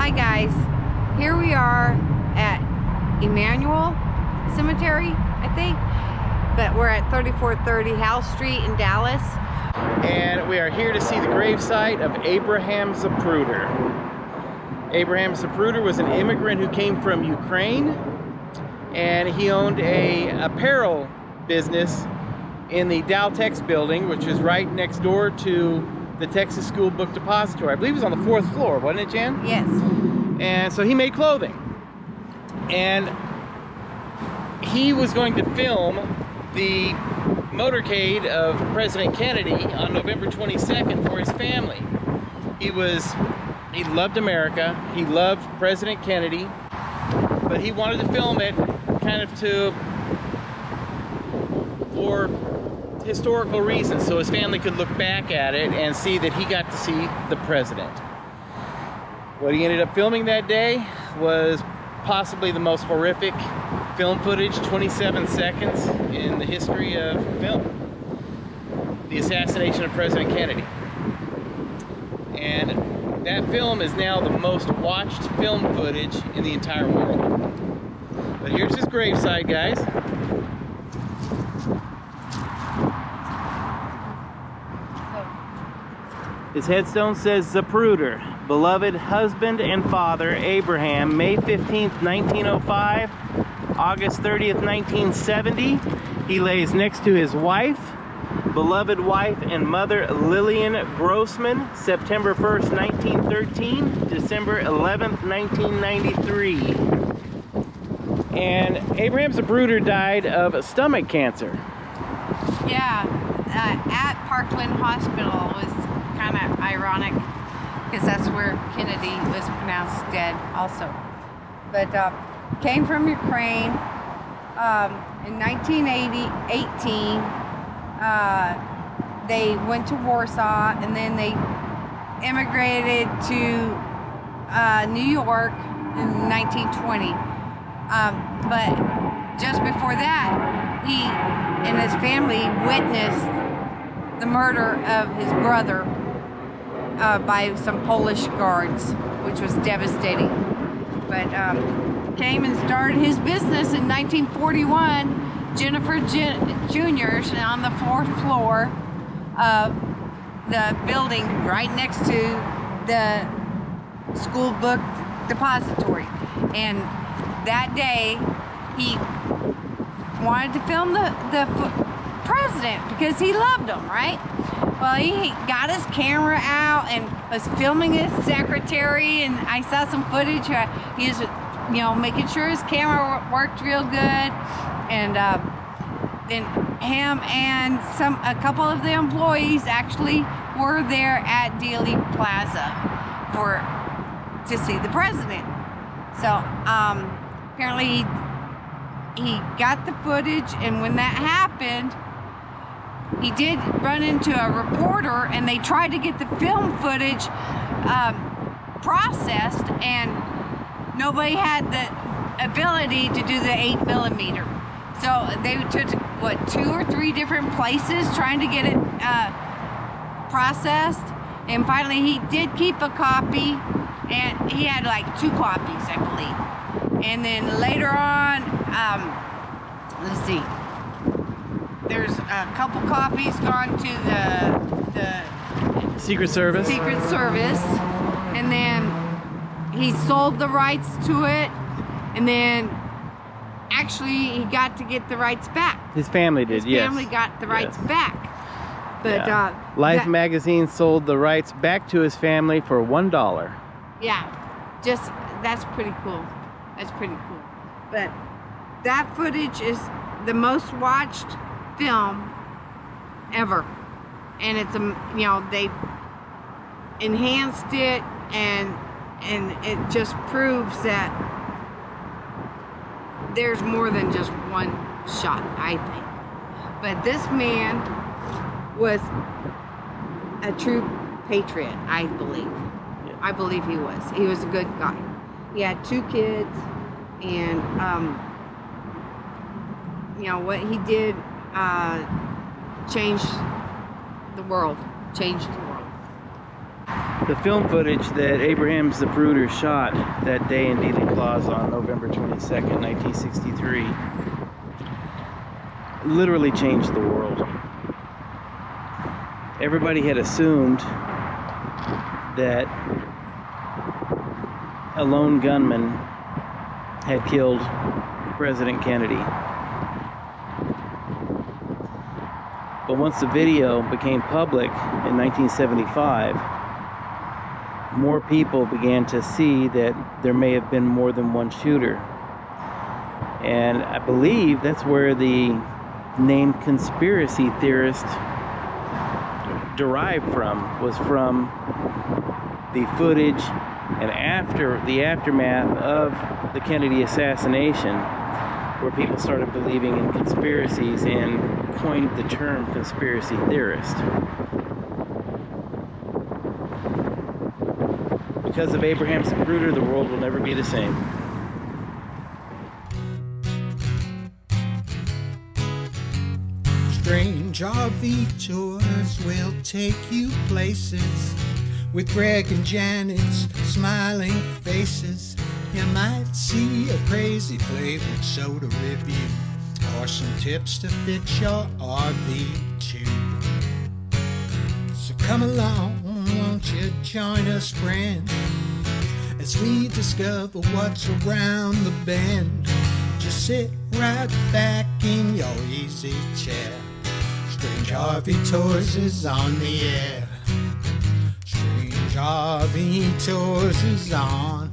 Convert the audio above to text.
Hi guys, here we are at Emmanuel Cemetery, I think, but we're at 3430 House Street in Dallas. And we are here to see the gravesite of Abraham Zapruder. Abraham Zapruder was an immigrant who came from Ukraine, and he owned a apparel business in the Daltex building, which is right next door to the Texas School Book Depository. I believe it was on the 4th floor, wasn't it, Jan? Yes. And so he made clothing. And he was going to film the motorcade of President Kennedy on November 22nd for his family. He loved America, he loved President Kennedy, but he wanted to film it kind of for historical reasons, so his family could look back at it and see that he got to see the president. What he ended up filming that day was possibly the most horrific film footage, 27 seconds, in the history of film. The assassination of President Kennedy. And that film is now the most watched film footage in the entire world. But here's his gravesite, guys. His headstone says, Zupruder, beloved husband and father, Abraham, May 15th, 1905, August 30th, 1970. He lays next to his wife, beloved wife and mother, Lillian Grossman, September 1st, 1913, December 11th, 1993. And Abraham Zapruder died of stomach cancer. Yeah, at Parkland Hospital. Was kind of ironic because that's where Kennedy was pronounced dead also. But came from Ukraine in 1918. They went to Warsaw and then they immigrated to New York in 1920. But just before that, he and his family witnessed the murder of his brother by some Polish guards, which was devastating. But came and started his business in 1941, Jennifer Junior's, on the 4th floor of the building right next to the school book depository. And that day, he wanted to film the president because he loved him, right? Well, he got his camera out and was filming his secretary, and I saw some footage. He was, making sure his camera worked real good, and then him and a couple of the employees actually were there at Dealey Plaza to see the president. So apparently he got the footage, and when that happened, he did run into a reporter, and they tried to get the film footage processed, and nobody had the ability to do the 8mm. So they took, 2 or 3 different places trying to get it processed, and finally he did keep a copy, and he had like 2 copies, I believe. And then later on, let's see, there's a couple copies gone to the Secret Service. And then he sold the rights to it, and then actually he got to get the rights back. His family did, yes. His family got the rights back. But Life magazine sold the rights back to his family for $1. Yeah, that's pretty cool. That's pretty cool. But that footage is the most watched film ever, and it's they enhanced it, and it just proves that there's more than just one shot, I think. But this man was a true patriot, I believe. Yeah. I believe he was. He was a good guy. He had 2 kids, and what he did changed the world. The film footage that Abraham Zapruder shot that day in Dealey Plaza on November 22nd, 1963 literally changed the world. Everybody had assumed that a lone gunman had killed President Kennedy. But once the video became public in 1975, more people began to see that there may have been more than one shooter. And I believe that's where the name conspiracy theorist derived from, was from the footage and after the aftermath of the Kennedy assassination, where people started believing in conspiracies and coined the term conspiracy theorist. Because of Abraham Zapruder, the world will never be the same. Strange RV tours will take you places with Greg and Janet's smiling faces. You might see a crazy flavored soda review or some tips to fit your RV too. So come along, won't you join us, friend, as we discover what's around the bend. Just sit right back in your easy chair. Strange RV Tours is on the air. Strange RV Tours is on